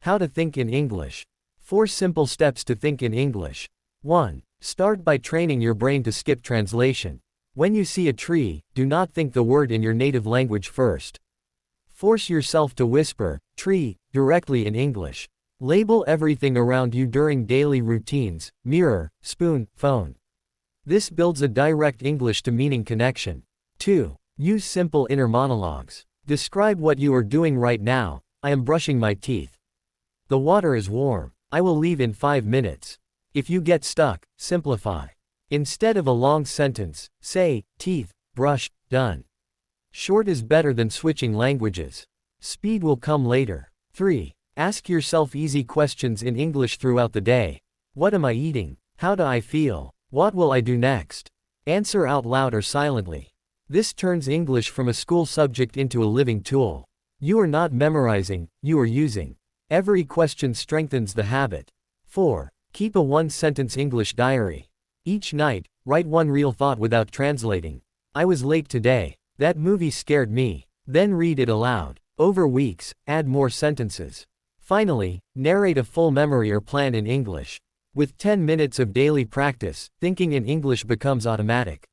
How to think in English. 4 simple steps to think in English. 1. Start by training your brain to skip translation. When you see a tree, do not think the word in your native language first. Force yourself to whisper, tree, directly in English. Label everything around you during daily routines, mirror, spoon, phone. This builds a direct English to meaning connection. 2. Use simple inner monologues. Describe what you are doing right now. I am brushing my teeth. The water is warm. I will leave in 5 minutes. If you get stuck, simplify. Instead of a long sentence, say, teeth, brush, done. Short is better than switching languages. Speed will come later. 3. Ask yourself easy questions in English throughout the day. What am I eating? How do I feel? What will I do next? Answer out loud or silently. This turns English from a school subject into a living tool. You are not memorizing, you are using. Every question strengthens the habit. 4. Keep a 1-sentence English diary. Each night, write one real thought without translating. I was late today. That movie scared me. Then read it aloud. Over weeks, add more sentences. Finally, narrate a full memory or plan in English. With 10 minutes of daily practice, thinking in English becomes automatic.